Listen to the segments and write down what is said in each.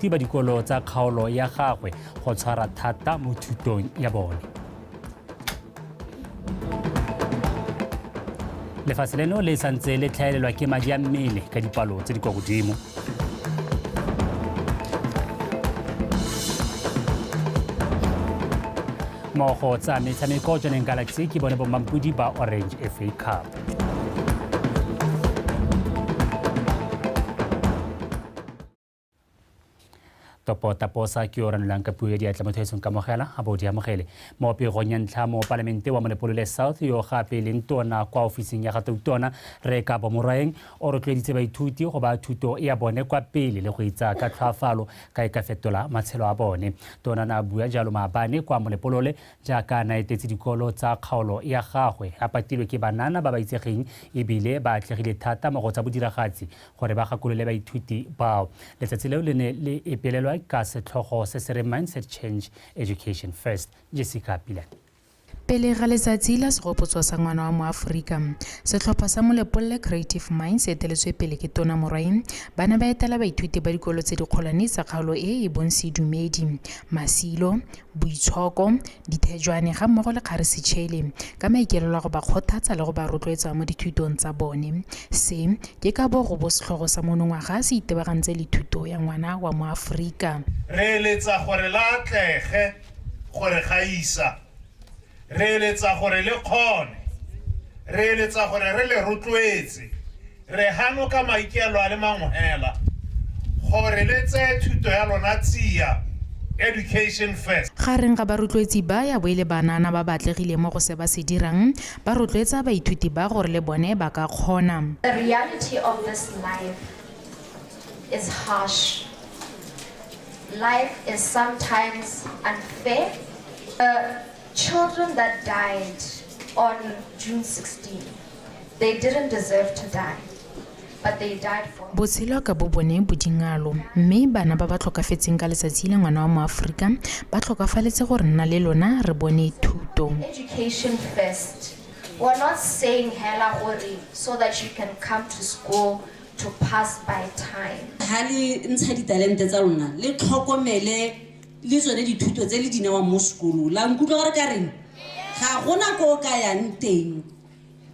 baithuti ba dikolo tsa kgaolo ya gagwe go tshwara thata mo thutong ya bone. Lefatshe leno le santse le tlhaelelwa ke madi a mmele ka dipalo tse di kwa godimo. Mmogo tsa metshameko Johnny Galaxy ke bone bomampudi ba Orange FA Cup. Topo taposa ke o ranolang ka puo ya diatla mo thaetsong ka mogela a bo di amogele mo pegong ya ntlha mo palamente wa Molepolole South yo gape le ntona kwa ofising ya Gatautona re ka bo moraeng o rotloeditse baithuti go ba thuto ya bone kwa pele le go itsa ka tlhoafalo ka e ka fetola matshelo a bone. Tona na bua jalo maabane kwa Molepolole jaaka na etetse dikolo tsa kgaolo ya gagwe a patilwe ke banana ba ba itsegeng ebile ba atlegile thata mo go tsa bodiragatsi gore ba gakolole baithuti bao. Letsatsi leo le ne le epelelwa ka setlhogo se se re Mindset Change Education First. Jessica Pilani. Pele ga letsatsi la segopotswa sa ngwana wa Moaforika, setlhopha sa Molepolole Creative Minds se eteletswe pele ke Tona Moraeng, bana ba etela baithuti ba dikolo tse dikgolwane tsa kgaolo e bong sedumedi, masilo, boitshoko, dithejwane ga mmogo le kgarisitšhele ka maikaelelo a go ba kgothatsa le go ba rotloetsa mo dithutong tsa bone. Se ke ka bo go bo setlhogo sa monongwaga se itebagantse le thuto ya ngwana wa Moaforika. Re eletsa gore la atlege gore gaisa, re eletsa gore le kgone, re eletsa gore re le rotloetse, re hanoka maikaelelo a le mangwela gore le tse thuto ya lona tsia Education First. Gareng ga barotloetsi ba ya boele banana ba batlegile mo go se ba se dirang ba rotloetsa baithuti ba gore le bone ba ka kgona. The reality of this life is harsh. Life is sometimes unfair. Children that died on June 16, they didn't deserve to die, but they died for. Botshelo ka bo bone bo dingalo mme bana ba ba tlhokafetseng ka letsatsi le ngwana wa Moaforika ba tlhokafaletse gore nna le lona re bone thuto. Education First. We're not saying hela gore so that you can come to school to pass by time. Hali ntsha ditalente tsa lona le tlhokomele le tsone dithuto tse le dinewa mo sekolo la nkutlwa gore ka reng ga gona ko ka yang teng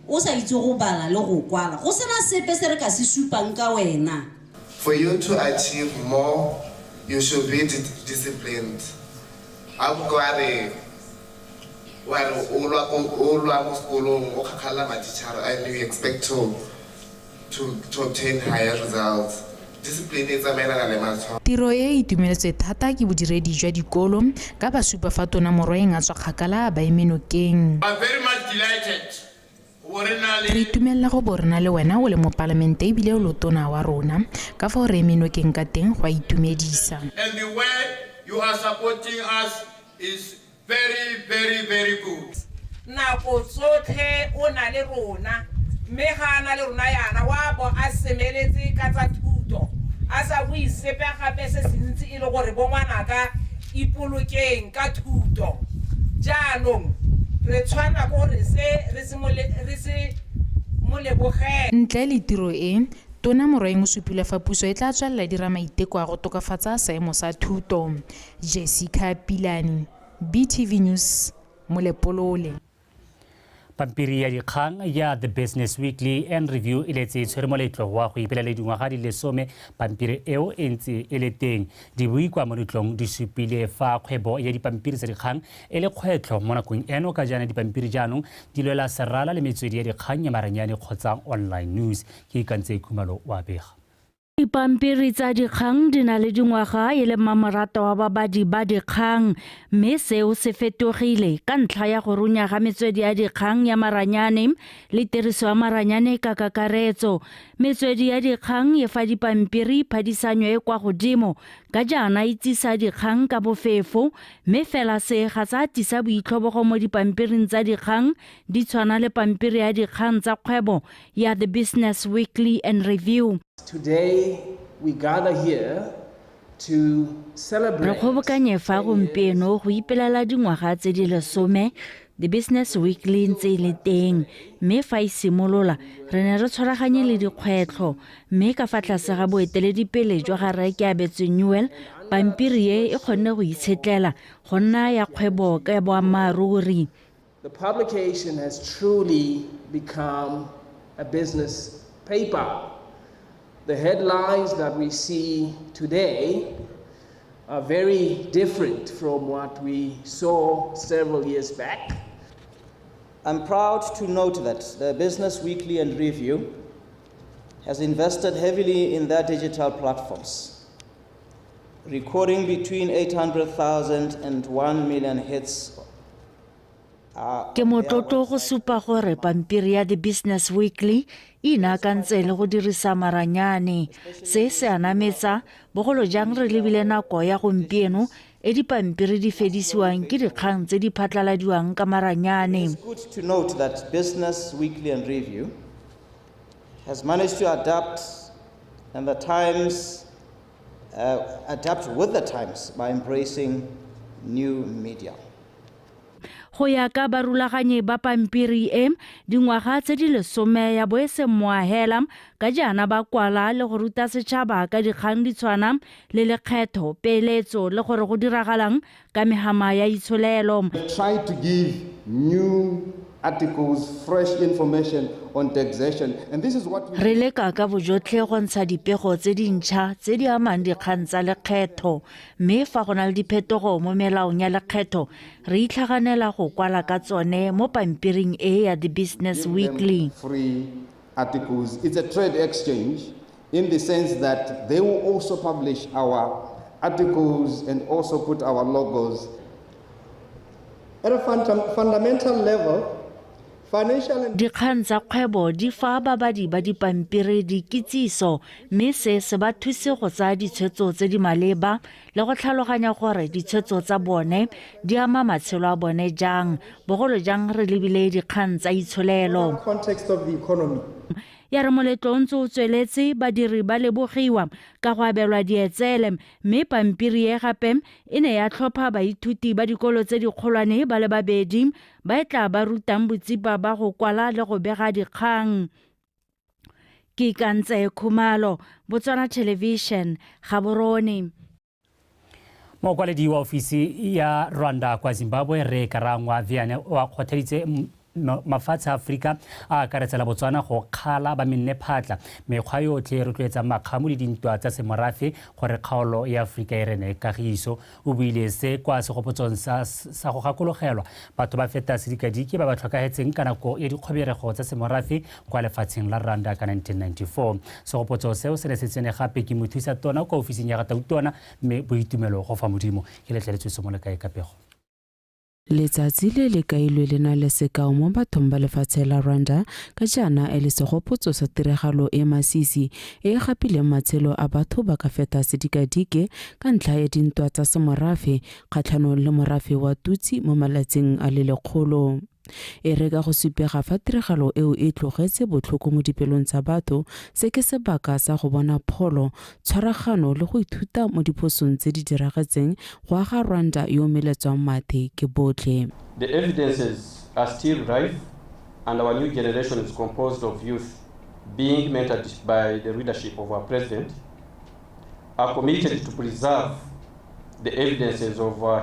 o sa itse go bala le go kwala go sena sepe se re ka se supang ka wena. For you to achieve more, you should be disciplined. Akware ware o lwa mo sekolong o khakhala matitshara and you expect to obtain higher results. Discipline is a matter of matter. Tiro e itumeletse thata ke bodiredi jwa dikolo ka ba supa fa Tona Moraeng a tswa kgakala ba emenokeng. I'm very much delighted. Re itumelela go bo rena le wena o le mo palamente ebile o le tona wa rona ka fa re emenokeng ka teng go a itumedisa. And the way you are supporting us is very, very, very good. Nako tsotlhe o na le rona mme ga na le rona yana wa bo a semeletse ka tsa thuto a sa bui sepe gape se sentse e le gore bo ngwana ka ipolokeng ka thuto jaanong re tshwana gore re se molebogela. Ntle le tiro e Tona Moraeng o supile fa puso e tla tswelela dira maiteko a go tokafatsa seemo sa thuto. Jessica Pilani, BTV News, Molepolole. Pampiri ya dikgang ya The Business Weekly and Review e letse tshwere moletlo wa go ipelela dingwaga di le 10 pampiri eo e ntse e le teng di bui kwa moletlong di supile fa kgwebo ya dipampiri tsa dikgang e le kgwetlho mo nakong eno ka jana dipampiri jaanong di lwela serala le metswedi ya dikgang ya maranyane kgotsa online news ke ikantse Khumalo wa bega. Dipampiri tsa dikgang di na le dingwaga e le mmamoratwa wa babadi ba dikgang mme seo se fetogile ka ntlha ya go runya ga metswedi ya dikgang ya maranyane le tiriso ya maranyane ka kakaretso. Metswedi ya dikgang e fa dipampiri phadisanyo e kwa godimo ka jaana itsisa dikgang ka bofefo mme fela se ga sa tisa boitlhobogo mo dipampiring tsa dikgang di tshwana le pampiri ya dikgang tsa kgwebo ya The Business Weekly and Review. Today we gather here to celebrate. Re kgobokanye fa gompieno go ipelela dingwaga tse di le 10 The Business Weekly ntse le teng mme fa isimolola re ne re tshwaraganye le dikgwetlho mme ka fa tlase ga boeteledipele jwa ga Reke Abetse Newell pampiri e kgonne go itshetlela go nna ya kgwebo ka boammaaruri. The publication has truly become a business paper. The headlines that we see today are very different from what we saw several years back. I'm proud to note that the Business Weekly and Review has invested heavily in their digital platforms, recording between 800,000 and 1 million hits. Ke motlotlo go supa gore pampiri ya The Business Weekly inaakantse le go dirisa maranyane. Se anametsa bogolo jang re lebile nako ya gompieno e dipampiri di fedisiwang ke dikgang tse di phatlaladiwang ka maranyane. It's good to note that Business Weekly and Review has managed to adapt with the times by embracing new media. Go ya ka barulaganye ba pampiri dingwaga tse di 10 ya boese moahela ka jana ba kwala le go ruta setšhaba ka dikgang di tshwana le lekgetho, peeletso le gore go diragalang ka mehama ya itsholelo. Try to give new articles, fresh information on taxation, and this is what re leka ka bojotlhe go ntsha dipego tse dintšha tse di amang dikgang tsa lekgetho, mme fa go na le diphetogo mo melaong ya lekgetho re itlhaganela go kwala ka tsone mo pampiring ya The Business Weekly. Free articles. It's a trade exchange in the sense that they will also publish our articles and also put our logos. At a fundamental level, dikgang tsa kgwebo di fa babadi ba dipampiri dikitsiso, mme se ba thuse go tsaya ditshwetso tse di maleba le go tlhaloganya gore ditshwetso tsa bone di ama matshelo a bone jang, bogolo jang re lebile dikgang tsa itsholelo. Context of the economy. Ya re moletlo ntse o tsweletse badiri ba lebogiwa ka go abelwa dietsele, mme pampiri gape e ne ya tlhopha baithuti ba dikolo tse dikgolwane ba le babedi ba tla ba rutang botsipa ba go kwala le go bega dikgang. Ke Kantse Khumalo, Botswana Television, Gaborone. Mokwaledi wa ofisi ya Rwanda kwa Zimbabwe Re Karangwa Viane wa kgotheditse mafatshe a Afrika a akaretsela Botswana go kgala ba menne phatla mekgwa yotlhe e rotloetsa makgamo le dintwa tsa semorafe gore kgaolo ya Afrika e rene kagiso. O buile se kwa segopotsong sa go gakologelwa batho ba feta sedikadiki ba ba tlhokagetseng ka nako ya dikgobirego tsa semorafe kwa lefatsheng la Rwanda ka 1994. Segopotso seo se ne se tsene gape ke mothusa tona kwa ofising ya Gatautona, mme Boitumelo go fa modimo ke letleletswe se mo le kae kapego. Letsatsi le le kailwe le na le sekao mo bathong ba lefatshe la Rwanda ka jana le segopotso sa tiragalo e masisi e gapile matshelo a batho ba ka feta sedikadike ka ntlha ya dintwa tsa semorafe kgatlhanong le morafe wa Tutsi mo malatsing a le lekgolo. E reka go supega fa tiragalo eo e tlogetse botlhoko mo dipelong tsa batho se ke sebaka sa go bona pholo, tshwaragano le go ithuta mo diphosong tse di diragetseng go aga Rwanda yo meletswang mathe ke botlhe. The evidences are still rife, and our new generation is composed of youth being mentored by the leadership of our president, are committed to preserve the evidences of our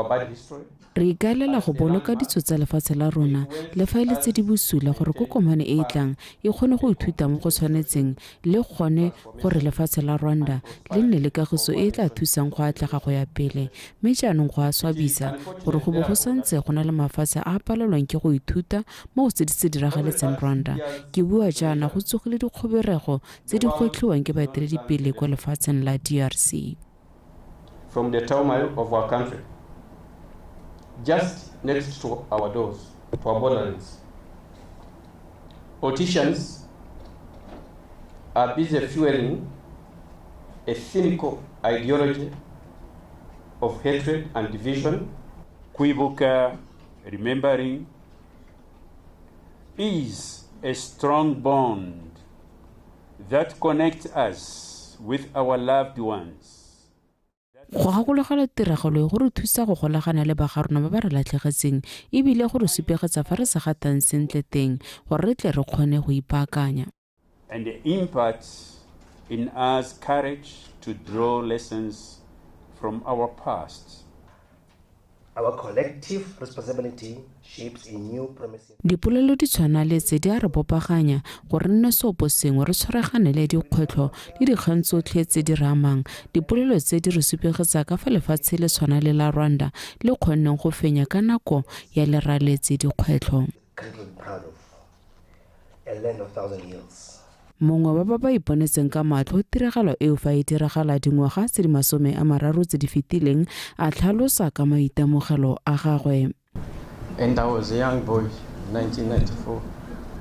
bad history. Re ikaelela go boloka ditso tsa lefatshe la rona le fa ile tse di busula gore kokomane e tlang e kgone go ithuta mo go tshwanetseng le gone gore lefatshe la Rwanda le nne le kagiso e tla thusang go atlega go ya pele, mme jaanong go a swabisa gore go bo go santse go na le mafatshe a palelwang ke go ithuta mo go tse di se diragaletseng Rwanda. Ke bua jaana go tsogile dikgoberego tse di gotlhiwang ke baeteledipele kwa lefatsheng la DRC. From the turmoil of our country, just next to our doors, to our borderlands, politicians are busy fueling a cynical ideology of hatred and division. Kwibuka, remembering, is a strong bond that connects us with our loved ones. Go gakologelwa tiragalo go re thusa go golagana le bagarona ba ba re latlhegetseng ebile go re supegetsa fa re sa gatang sentle teng gore re tle re kgone go ipaakanya. And the impact in us courage to draw lessons from our past. Our collective responsibility shapes a new promising. Dipolelo di tshwana le tse di a re bopaganya gore nne seopo sengwe re tshwaregane le dikgwetlho le dikgang tsotlhe tse di re amang. Dipolelo tse di re supegetsa ka fa lefatshe le tshwana le la Rwanda le kgonneng go fenya ka nako ya leraletse dikgwetlho. Proud of a land of 1,000 years. Mongwe ba ba iponetseng ka matlho tiragalo eo fa e diragala dingwaga tse di 30 tse di fetileng a tlhalosa ka maitemogelo a gagwe. And I was a young boy, 1994.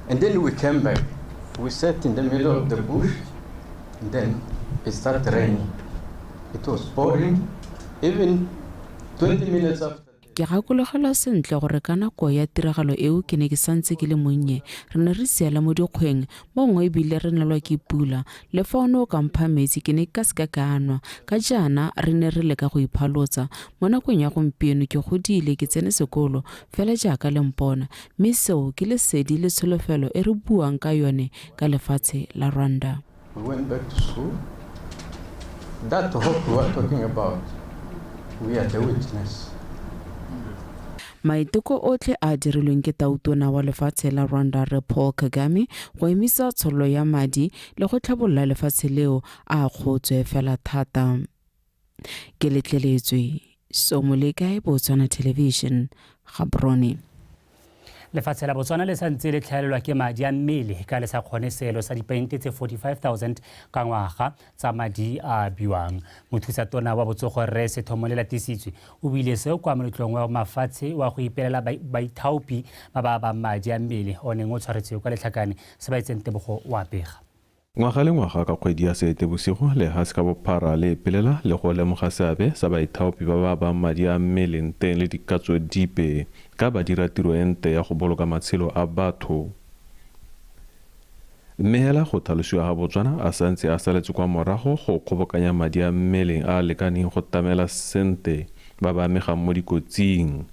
And then we came back. We sat in the middle of the bush. And then it started raining. It was pouring. Even 20 minutes after. Ke gakologela sentle gore ka nako ya tiragalo eo ke ne ke santse ke le monnye re ne re siela mo dikgweng mongwe ebile re nelwa ke pula le fa ono ka mpha metsi ke ne ka se ka anwa ka jana re ne re leka go iphalosa mo nakong ya gompieno ke godile ke tsene sekolo fela jaaka le mpona mme seo ke lesedi le tsholofelo e re buang ka yone ka lefatshe la Rwanda. We went back to school. That hope we were talking about, we are the witness. Maiteko otlhe a dirilweng ke tautona wa lefatshe la Rwanda re Paul Kagame go emisa tsholo ya madi le go tlhabolla lefatshe leo a kgotswe fela thata. Ke letleletswe Somoleka Botswana Television Gaborone. Lefatshe la Botswana le santse le tlhaelelwa ke madi a mmele ka le sa kgone seelo sa dipente tse 45,000 ka ngwaga tsa madi a biwang. Mothusa tona wa botsogo Rre Sethomolela Tisitswe o buile seo kwa moletlong wa mafatshe wa go ipelela baithaopi ba ba madi a mmele o neng o tshwaretswe kwa Letlhakane se ba itseng Tebogo wa Pega. Ngwaga le ngwaga ka kgwedi ya Seetebosigo le ha se ka bophara le pelela le go lemoga seabe sa baithaopi ba ba madi a mmele nteng le dikatso dipe ka ba dira tiro ente ya go boloka matshelo a batho. Mme hela go tlhalosiwa ga Botswana a santse a saletse kwa morago go kgobokanya madi a mmele a lekaneng go tamela sente ba ba amegang mo dikotsing.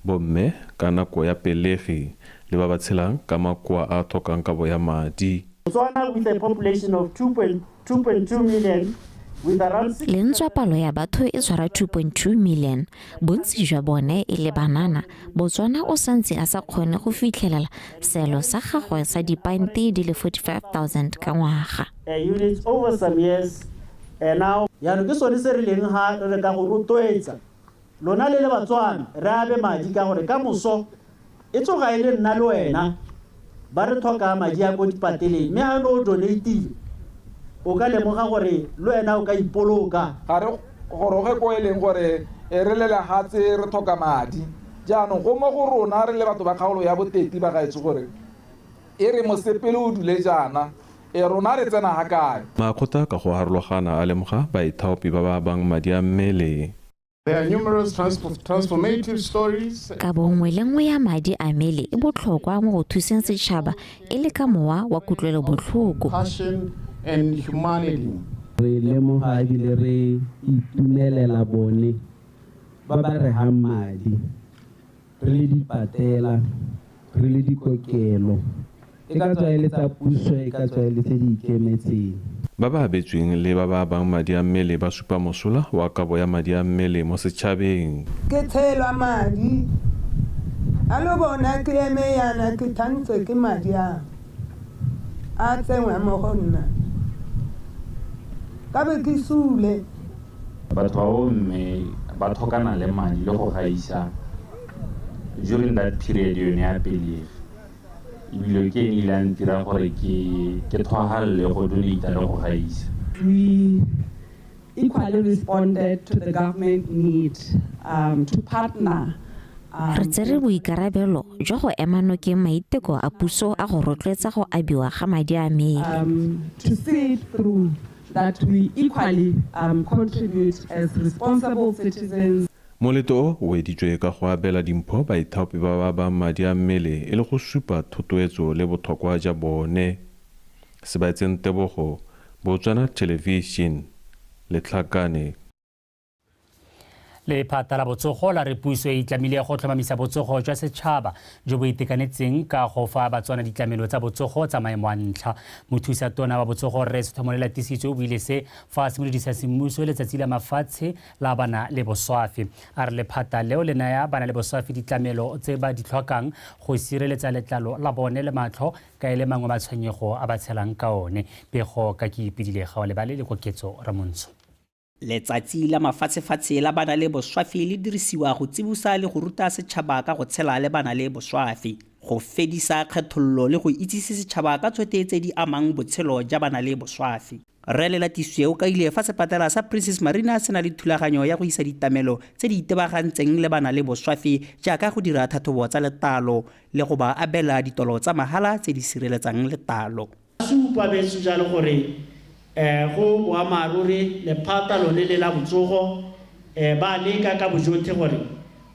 Bomme ka nako ya pelegi le ba ba tshelang ka makoa a thokang kabo ya madi. Botswana with a population of 2.2 million with around Lentswa palo ya batho e tshwara 2.2 million. Bontsi jwa bone e le banana. Botswana o santse a sa kgone go fitlhelela selo sa gagwe sa dipente di le 45,000 ka ngwaga. Units over some years now ya no ke sone se re leng ha re ka go rotloetsa lona le Batswana re abe madi ka gore ka moso e tsoga ile nna le wena ba re thoka madi a go dipateleng mme ha no donate o ka lemoga gore le wena o ka ipoloka ga re goroge go eleng gore re lela hatse re thoka madi jaanong go mo go rona re le batho ba kgaolo ya boteti ba gaetse gore e re mosepele o dule jana rona re tsena ha kae Makgotla ka go harologana a lemoga baithaopi ba ba bang madi a mmele. There are numerous transformative stories. Ka bongwe le nngwe ya madi a mmele e botlhokwa mo go thuseng setšhaba e le ka mowa wa kutlwelobotlhoko. Passion and humanity. Re lemoga ebile re itumelela bone ba ba re hang madi re le dipatela re le dikokelo e ka tswa e le tsa puso e ka tswa e le tse di ikemetseng. Ba ba abetsweng le ba ba bang madi a mmele ba supa mosola wa kabo ya madi a mmele mo setšhabeng. Ke tshelwa madi a lo bona ke eme yana ke thantse ke madi a tsengwa mo go nna ka be ke sule batho ba bomme ba thokana le madi le go gaisa during that period yone ya pelegi ebile ke ene ile ntira gore ke thogalle go donate le go gaisa. We equally responded to the government need to partner. Re tsere boikarabelo jwa go ema nokeng maiteko a puso a go rotloetsa go abiwa ga madi a mmele. To see it through that we equally contribute as responsible citizens. Moletlo o editswe ka go abela dimpho baithaopi ba ba madi a mmele e le go supa thotloetso le botlhokwa ja bone. Se ba itseng Tebogo Botswana Television Letlhakane. Lephata la botsogo la re puso e itlamile go tlhomamisa botsogo jwa setšhaba jo bo itekanetseng ka go fa batswana ditlamelo tsa botsogo tsa maemo a ntlha. Mothusatona wa botsogo Rre Sethomolela Tisiso o buile se fa a simolodisa semmuso letsatsi la mafatshe la bana le boswafi. A re lephata leo le naya bana le boswafi ditlamelo tse ba di tlhokang go sireletsa letlalo la bone le matlho ka e le mangwe matshwenyego a ba tshelang ka one. Pego ka ke ipedile ga o lebale le koketso Ramontsho. Letsatsi la mafatshe la bana le boswafi le dirisiwa go tsibusa le go ruta setšhaba ka go tshela le bana le boswafi, go fedisa kgethololo le go itsise setšhaba ka tsote tse di amang botshelo ja bana le boswafi. Rre Lelatisiwe o kaile fa sepatala sa Princess Marina se na le thulaganyo ya go isa ditamelo tse di itebagantseng le bana le boswafi jaaka go dira thathobo tsa letlalo le go ba abela ditolo tsa mahala tse di sireletsang letlalo. Supa beso jalo gore go boamaruri lephata lone le la botsogo ba leka ka bojotlhe gore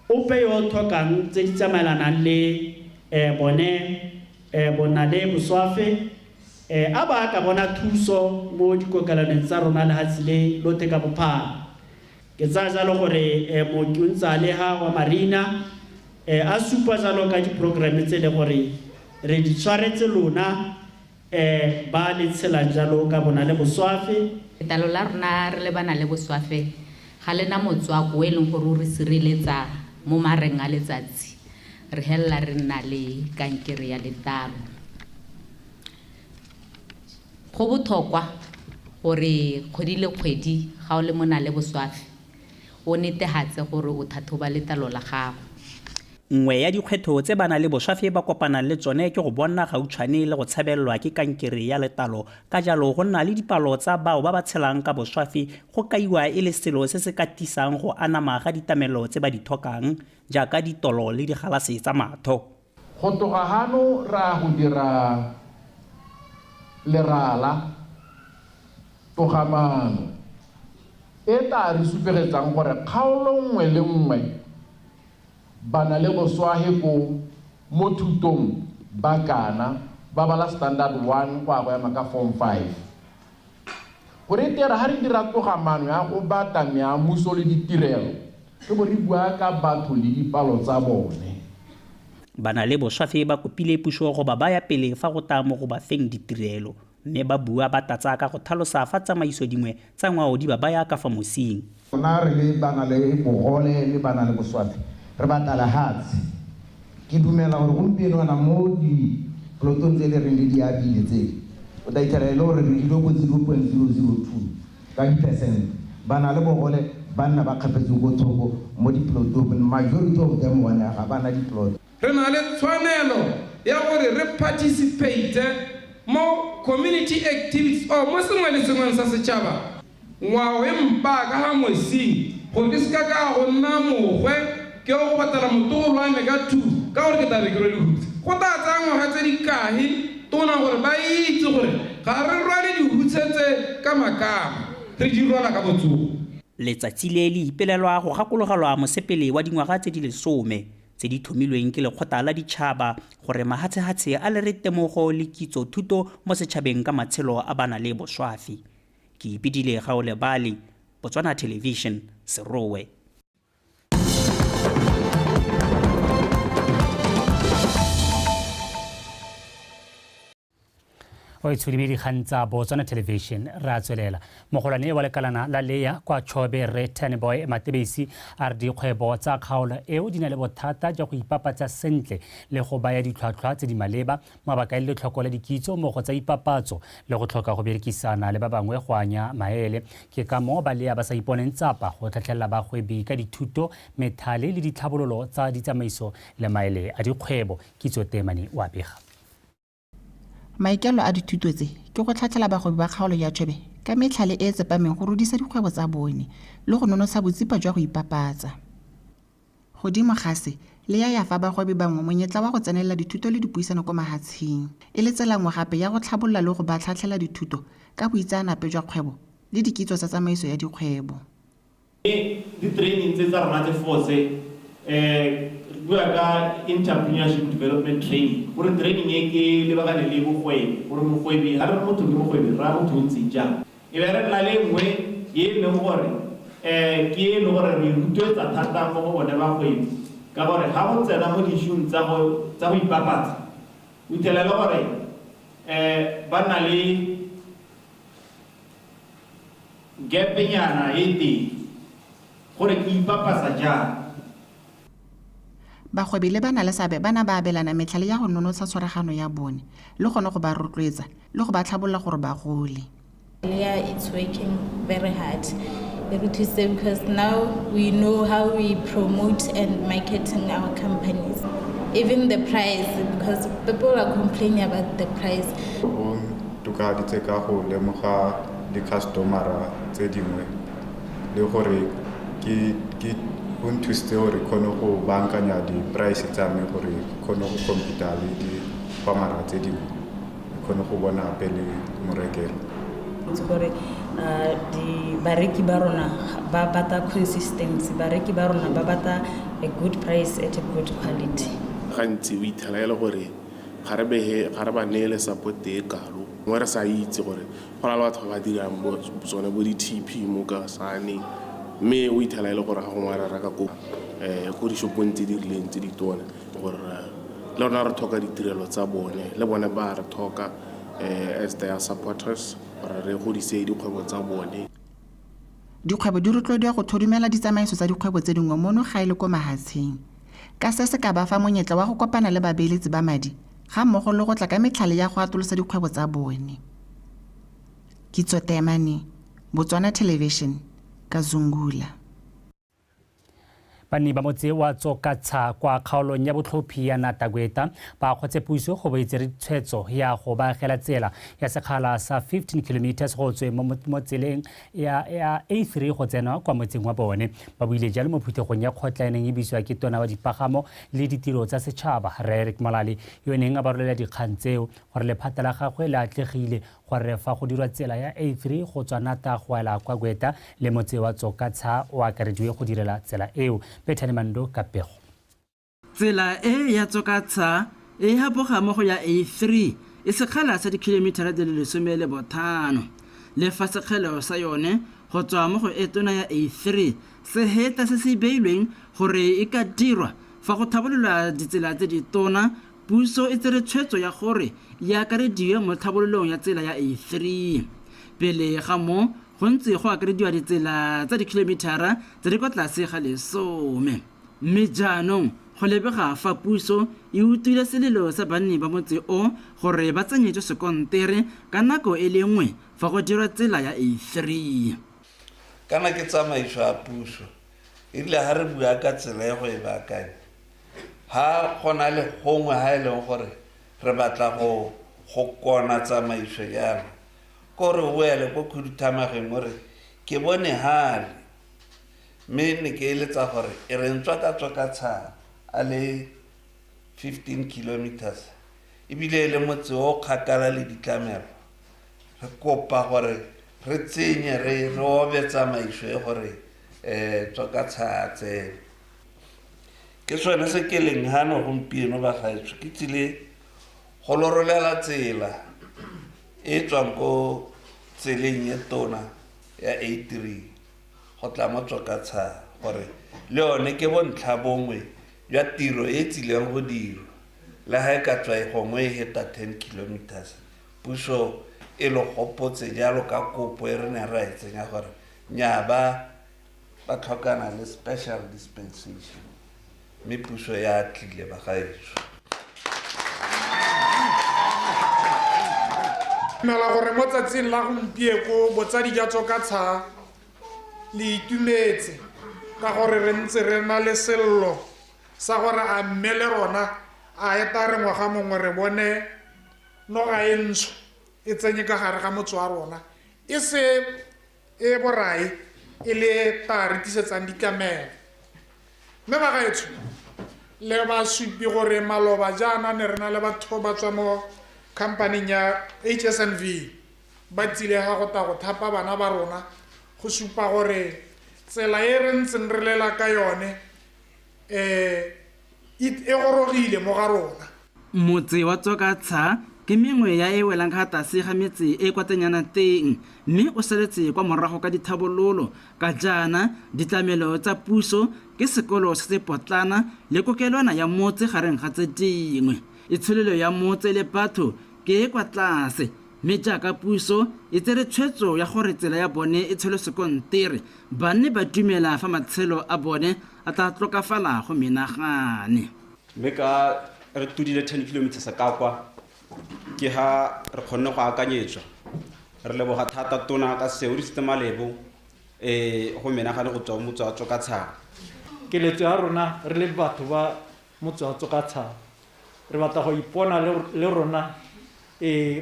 ope yo tlhokang tse di tsamaelanang le bona le boswafi a ba ka bona thuso mo dikokelaneng tsa rona le hatsile lote ka bophara. Ke tsa jalo gore Mokiuntsale ha wa Marina a supa jalo ka diprogramme tse le gore re di tshwaretse lona ba le tshela jalo ka bona le boswafi. Letalo la rona re le bana le boswafi ga lena motswako e leng gore o re sireletsa mo mareng a letsatsi re hella re nna le kankere ya letalo. Go botlhokwa gore kgwedi le kgwedi ga o le mona le boswafi o netehatse gore o thathoba letalo la gago. Nngwe ya dikgwetho tse bana le boswafi ba kopanang le tsone ke go bona gautshwane le go tshabelelwa ke kankere ya letalo. Ka jalo go nna le dipalo tsa bao ba ba tshelang ka boswafi go kaiwa e le selo se se katisang go anama ga ditamelo tse ba di tlhokang jaaka ditolo le digalase tsa matho. Go toga hano ra go dira lerala togamano e ta re supegetsang gore kgaolo nngwe le nngwe bana le boswahi ko mo thutong ba kana ba bala standard 1 kwa go ya maka form 5 gore tera ha re dira togamano ya go bata mea muso le ditirelo ke bo re bua ka batho le dipalo tsa bone. Bana le boswafi ba kopile puso go ba baya pele fa go ta mo go ba feng ditirelo mme ba bua ba tatsa ka go tlhalosa fa tsamaiso dingwe tsa ngwao di ba baya ka fa mosing. Rona re le bana le bogole le bana le boswafi re batala hatsi ke dumela gore gompieno na mo di plotong tse le reng le di abile tse o da itela le gore re ile go 0.002 ka di% bana le bogole banna ba khapetse go thoko mo di plotong majority of them wana ga bana di plot. Re na le tshwanelo ya gore re participate mo community activities o mo sengwe le sengwe sa setšhaba ngwao e mpa ka ha mosing go ke ska ka go nna mogwe ke go batala motolo wa me ka thu ka gore ke tare ke re hutse go ta tsangwa ga tse di kahi tona gore ba itse gore ga re rwale di hutsetse ka makama re di rwala ka botsogo. Letsatsi le le ipelelwa go gakologelwa mosepele wa dingwaga tse di 10 tse di thomilweng ke lekgotla la ditšhaba gore mahatshehatshe a le re temogo le kitso thuto mo setšhabeng ka matshelo a bana le boswafi. Ke ipedile ga o lebale Botswana Television Serowe. o itshwedile dikgang tsa Botswana Television ra tswelela mogolwane wa lekalana la leya kwa Chobe Re Tenboy Matebesi a re dikgwebo tsa kgaolo eo di na le bothata jwa go ipapatsa sentle le go baya ditlhwatlhwa tse di maleba mabaka le tlhoko la dikitso mo go tsa ipapatso le go tlhoka go berekisana le ba bangwe go anya maele ke ka mo ba leya ba sa iponeng tsapa go tlhatlhela bagwebi ka dithuto methale le ditlhabololo tsa ditsamaiso le maele a dikgwebo kitso temane wa bega. Maikelo a dithuto tse ke go tlhatlhela bagwebi ba kgaolo ya Chobe ka metlhale e tsepameng go rudisa dikgwebo tsa bone le go nonotsha botsipa jwa go ipapatsa. Godimo gase le ya fa bagwebi bangwe monyetla wa go tsenelela dithuto le dipuisano kwa mahatsheng e le tselangwe gape ya go tlhabolola le go ba tlhatlhela dithuto ka boitsanape jwa kgwebo le dikitso tsa tsamaiso ya dikgwebo. Di-training tse tsa rona tse fose bua ka entrepreneurship development training gore training e ke lebagane le bogwebi gore mogwebi ga re motho ke mogwebi ra motho o ntse jang e be re nna le nngwe e leng gore ke e le gore re rutwetsa thata mo go bone bagwebi ka gore ga go tsena mo dišong tsa go ipapatsa o ithelela gore ba na le gapenyana e teng gore ke ipapatsa jang. Bagwebi le bana le seabe bana ba abelana metlhale ya go nonotsha tshwaragano ya bone le gone go ba rotloetsa le go ba tlhabolola gore ba gole. Yeah, it's working very hard. Because now we know how we promote and marketing our companies. Even the price, because people are complaining about the price. Tuka di tseka go lemoga di customer tse dingwe le gore ke go nthuste gore kono go bankanya di price tsa me gore kono go compete le di pamara tse dingwe kono go bona pele morekelo. Gore di bareki ba rona ba bata consistency, bareki ba rona ba bata a good price at a good quality. Gantsi o ithelela gore ga re ba neele support e kalo mo re sa itse gore go na le batho ba dirang tsone bo di-TP mo ka sane mme o ithelela gore ga go ngwara raka ko dishopong tse di rileng tse di tona gore le rona re tlhoka ditirelo tsa bone le bone ba re tlhoka as their supporters gore re godise dikgwebo tsa bone. Dikgwebo di rotloediwa go thudumela ditsamaiso tsa dikgwebo tse dingwe mono ga ile ko mahatsheng ka se ka ba fa monyetla wa go kopana le babeeletsi ba madi ga mmogo le go tla ka metlhale ya go atolosa dikgwebo tsa bone. Kitso Temane, Botswana Television, Kazungula. Banni ba motse wa Tsokatsha kwa kgaolong ya botlhophi ya Natagweta ba kgotse puso go ba itsere tshwetso ya go baagela tsela ya sekgala sa 15 km go tswe mo tseleng ya A3 go tsena kwa motseng wa bone. Ba buile jalo mo phuthegong ya kgotlaeneng e bisiwa ke tona wa dipagamo le ditiro tsa setšhaba Eric Malali yo neng a barolela dikgang tseo gore lephata la gagwe le atlegile gore fa go dirwa tsela ya A3 go tswa Nata go ela kwa Gweta le motse wa Tsokatsha o akarediwe go direla tsela eo. Bethany Mando Kapego. Tsela e ya Tsokatsha e hapoga mo go ya A3 e sekgala sa dikilometara di le 15 le fa sekgelo sa yone go tswa mo go etona ya A3 se heta se se beilweng gore e ka dirwa fa go thabololwa ditsela tse di tona. Puso e tsere tshwetso ya gore ya akarediwe mo thabololong ya tsela ya A3 pele ga mo go ntse go akarediwa ditsela tsa dikilometara tse di kwa tlase ga 10 mme jaanong go lebega fa puso e utlwile selelo sa banni ba motse o gore ba tsenyetswe sekontere ka nako e le nngwe fa go dirwa tsela ya A3. Kana ke tsamaiso ya puso e rile ha re bua ka tsela e go e baakanya ha gona le gongwe ha e leng gore re batla go kona tsamaiso jalo gore o ele go khuduthamageng gore ke bone hale mme ne ke eletsa gore e re ntswa ka Tsokatsha a le 15 kilometers ebile le motse o kgakala le ditlamelo re kopa gore re tsenye re obe tsamaiso e gore Tsokatsha tse ke sone se ke leng hano gompieno ba gaetso ke tsile go lorolela tsela e tswang ko tseleng e tona ya A3 go tla mo Tsokatsha gore le yone ke bontlha bongwe ya tiro e tsileng go diro le ha e ka tswa e gongwe e heta 10 kilometers puso e lo gopotse jalo ka kopo e re ne ra e tsenya gore nya ba tlhokana le special dispensation mme puso ya tlile ba gaetso. Mela gore mo tsatsing la gompieko botsadi ja Tsokatsha le itumetse ka gore re ntse re na le sello sa gore a mmele rona a eta re ngwaga mongwe re bone noga e ntsho e tsenye ka gare ga motse wa rona e se e borai e le ta re tisetsang ditlamelo mme ba gaetso le ba supi gore maloba jaana ne re na le batho ba tswa mo company ya HSNV ba tsile ga go ta go thapa bana ba rona go supa gore tsela e re ntseng re lela ka yone e gorogile mo ga rona. Motse wa Tsokatsha ke mengwe ya e welang ka tlase ga metse e kwatenyana teng mme o saletse kwa morago ka dithabololo ka jana ditlamelo tsa puso ke sekolo se se potlana le kokelwana ya motse gareng ga tse dingwe itsholelo ya motse le batho ke e kwa tlase mme jaaka puso e tsere tshwetso ya gore tsela ya bone e tshele sekontere banne ba dumela fa matshelo a bone a tla tlokafala go menagane mme ka re tudile 10 kilometers ka kwa ke ha re kgonne go akanyetswa re leboga thata tona ka seo di sistema lebo go menagane go tswa motswatso ka tshaba keletso ya rona re le batho ba motswatso ka tshaba re batla go ipona le rona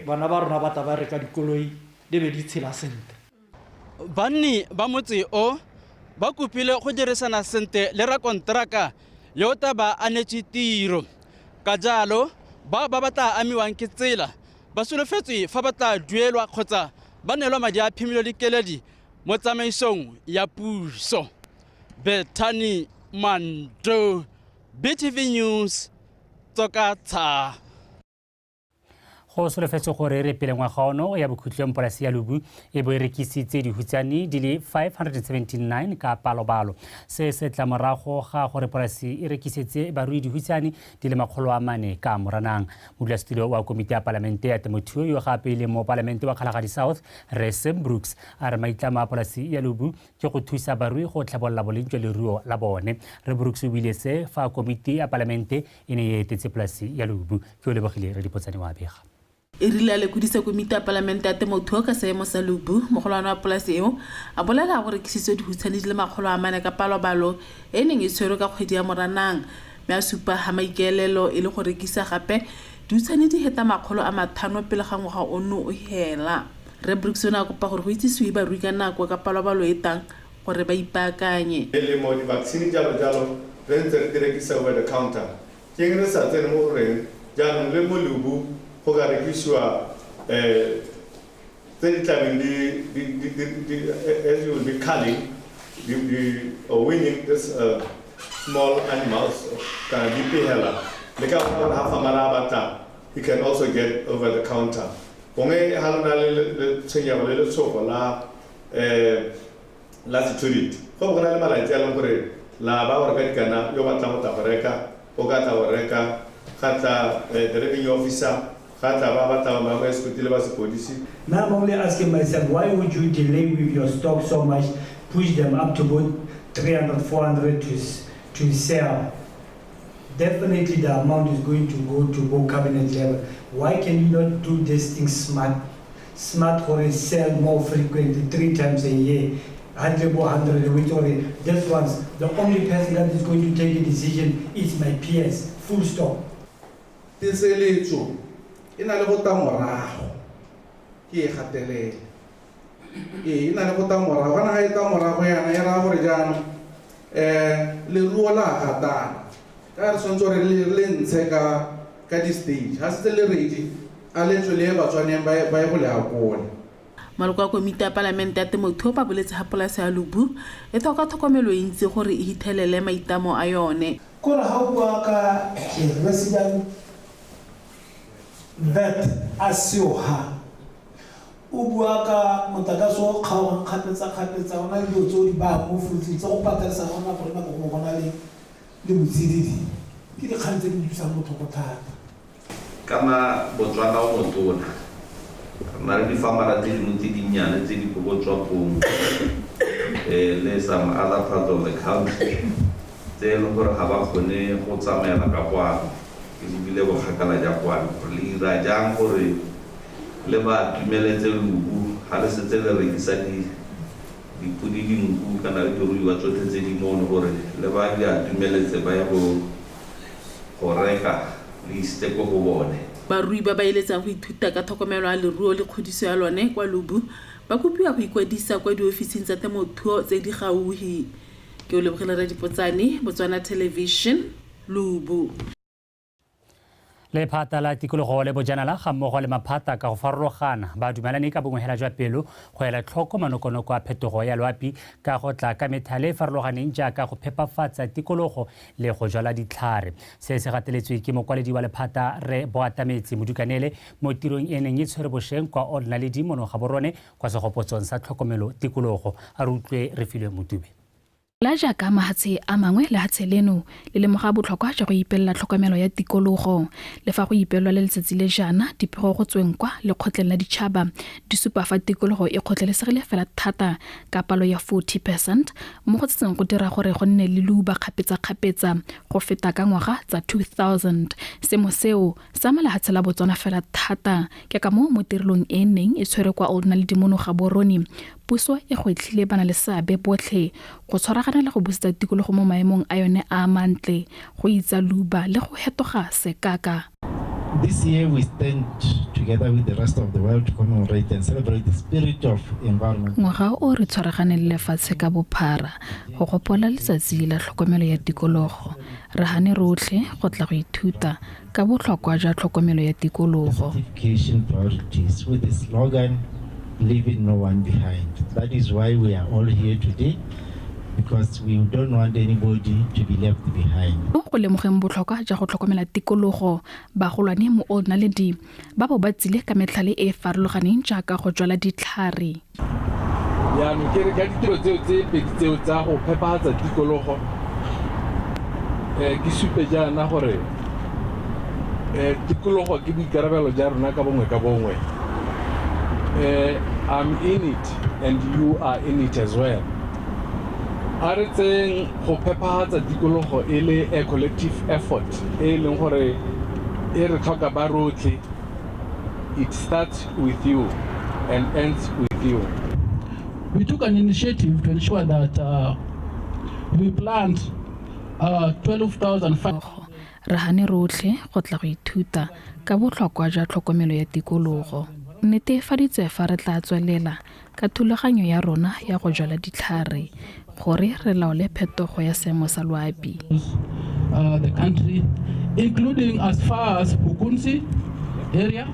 bana ba rona ba ta ba reka dikoloi di be di tshela sente banni ba motse o ba kopile go dirisana sente le rakonteraka yo ta ba anetse tiro ka jalo ba batla amiwang ke tsela ba solofetswe fa ba tla duelwa kgotsa ba nelwa madi a phemelo dikeledi mo tsamaisong ya puso Bethany Mando BTV News Tsokatsa go solofetse gore re pele ngwaga ono ya bokhutlong polasi ya Lubu e bo e rekisitse dihutsane di le 579 ka palobalo se tla morago ga gore polasi e rekisetse barui dihutsane di le 400 ka Moranang modulasetulo wa komiti ya palamente ya temothuo yo gape le mo palamente wa Kgalagadi South Resem Brooks a re maitlamo a polasi ya Lubu ke go thusa barui go tlhabolola boleng jwa leruo la bone re Brooks o buile se fa komiti ya palamente e ne e etetse polasi ya Lubu ke o lebogile re dipotsane wa bega e rile le kudisa komiti ya palamente ya temothuo ka seemo sa Lubu mogolwana wa polasi eo a bolela gore rekisitswe dihutsane di le 400 ka palobalo e neng e tshwerwe ka kgwedi ya Moranang mme a supa ga maikaelelo e le go rekisa gape dihutsane di heta 500 pele ga ngwaga ono o hela re Brooks o ne a kopa gore go itsisiwe barui ka nako ka palobalo e tang gore ba ipaakanye le mo di vaccine jalo re ntse re rekisa over the counter ke ngene sa tsene mo gore jaanong le mo Lubu go ga rekisiwa tse di tlabeng as you will be culling or winning this small animals kana di pehela le ka bona ha famara bata he can also get over the counter bongwe ha lona le tshenyego le tshogo la security go bona le malaitse a leng gore la ba gore ka dikana yo batla go ta go reka o ka ta go reka khatla the revenue officer. Now I'm only asking myself, why would you delay with your stock so much, push them up to about 300, 400 to sell? Definitely the amount is going to go to both cabinet level. Why can you not do this thing smart or sell more frequently 3 times a year? 100 or 100 which already this one's the only person that is going to take a decision is my PS, full stop. This is true. Ina le go tamorago ke e gatelele ina le go tamorago bana ga e tamorago yana e ra gore jana le ruo la gatana ka re sontse re le ntshe ka di stage ha se le ready a le tswele ba tswaneng ba e go le akole maloko a komiti ya palamente ya temothuo ba boletse ga polasi ya Lubu e tlhoka tlhokomelo e ntsi gore e hithelele maitamo a yone kore ha o bua ka resident that asioha o bua ka motlakase o kgaogang kgapetsa ona dilo tse o di baya mo frutsing tse go patalisa gona gore nako go gona le botsididi ke dikgang tse di thusang botlhoko thata kana Botswana o motona re na le difamara tse dingwe tse dinnyane tse di kokotswapong le some other parts of the country tse e leng gore ga ba kgone go tsamaela ka kwano ke bile go kgakala ja kwano le ira jang gore le ba tumeletse Lubu ha le setse le rekisa dipudi dinku kana le diruiwa tsotlhe tse di mono gore le ba di a tumeletse ba ya go reka le isteko go bone barui ba iletsang go ithuta ka tlhokomelo ya leruo le kgodiso ya lone kwa Lubu ba kopiwa go ikwadisa kwa diofising tsa temothuo tse di gauhi ke o lebogela re dipotsane Botswana Television Lubu Lephata la tikologo le bojanala ga mmogo le maphata ka go farologana ba dumelane ka bongwe hela jwa pelo go ela tlhoko manokonoko a phetogo ya loapi ka go tla ka methale e farologaneng jaaka go phepafatsa tikologo le go jala ditlhare. Se se gateletswe ke mokwaledi wa lephata Re Boatametsi Modukanele mo tirong e neng e tshwere bošweng kwa Old Naledi mono ga borone kwa segopotsong sa tlhokomelo tikologo. A re utlwe Refilwe Motube. La jaaka mahatshe a mangwe lehatshe leno le lemoga botlhokwa jwa go ipelela tlhokomelo ya tikologo le fa go ipelwa le letsatsi le jana dipego go tsweng kwa lekgotleng la ditšhaba di supa fa tikologo e kgotlelesegile fela thata ka palo ya 40% mo go tseng go dira gore go nne le luba kgapetsa-kgapetsa go feta ka ngwaga tsa 2000 semo seo sa malahatshe la Botswana fela thata ke ka mo tirelong e neng e tshwere kwa Old Naledi mono ga borone puso e go itlhile bana le seabe botlhe go tshwaragana le go busetsa tikologo mo maemong a yone a mantle go itsa luba le go hetoga sekaka. This year we stand together with the rest of the world to commemorate and celebrate the spirit of environment. Ngwaga o re tshwaragane le lefatshe ka bophara go gopola letsatsi la tlhokomelo ya tikologo re hane rotlhe go tla go ithuta ka botlhokwa jwa tlhokomelo ya tikologo. Certification priorities with the slogan leaving no one behind. That is why we are all here today, because we don't want anybody to be left behind. Go lemogeng botlhokwa jwa go tlhokomela tikologo bagolwane mo Old Naledi ba bo ba tsile ka metlhale e farologaneng jaaka go jwala ditlhare. Yaanong ke re ka ditiro tseo tse pedi tseo tsa go phepafatsa tikologo ke supe jaana gore tikologo ke boikarabelo jwa rona ka bongwe ka bongwe. I'm in it and you are in it as well. A re tseng go phepafatsa tikologo e le a collective effort e leng gore e re tlhoka ba rotlhe. It starts with you and ends with you. We took an initiative to ensure that we plant 12,000 re hane rotlhe go tla go ithuta ka botlhokwa jwa tlhokomelo ya tikologo. Netefaditse fa re tla tswelela ka thulaganyo ya rona ya go jwala ditlhare gore re laole phetogo ya seemo sa loapi. The country, including as far as Bukunsi area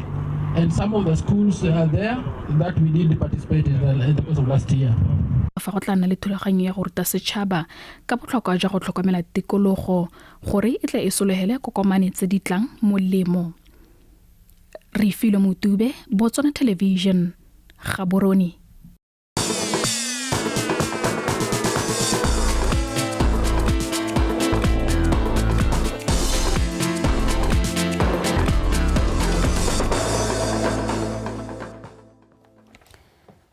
and some of the schools there that we did participate in the course of last year. Fa go tla nna le thulaganyo ya go ruta setšhaba ka botlhokwa jwa go tlhokomela tikologo gore e tle e sologele kokomane tse di tlang molemo. Refilwe Motube, Botswana Television, Gaborone.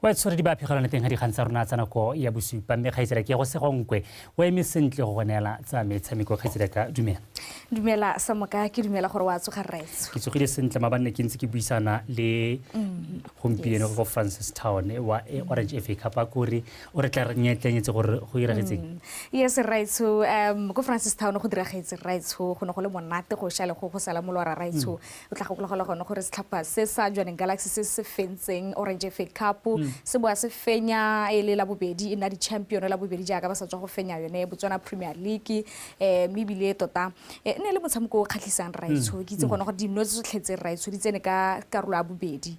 wa tsore di ba phegela teng ga di gantsa rona tsana ko ya bosupa mme kgaitsela ke go segonkwe wa eme sentle go gonela tsa metshameko kgaitsela ka dumela Samoka ke dumela gore wa tsoga rights ke tsogile sentle mabanne ke ntse ke buisana le gompieno go Francis Town wa Orange FA Cup kuri o re tla re nyetlanyetse gore go iragetseng. Yes rights go Francis Town go diragetse rights go no go le monate go shala go sala molora rights o tla go gola gone gore se tlhapa se sa Johannesburg Galaxy se fentseng Orange FA Cup se boa se fenya e le la bobedi ina di champion la bobedi jaaka ba sa tswa go fenya yone Botswana Premier League mebile tota ne le motshameko o khatlhisang rights ke itse gone go di no tse tlhetse rights di tsene ka karolo ya bobedi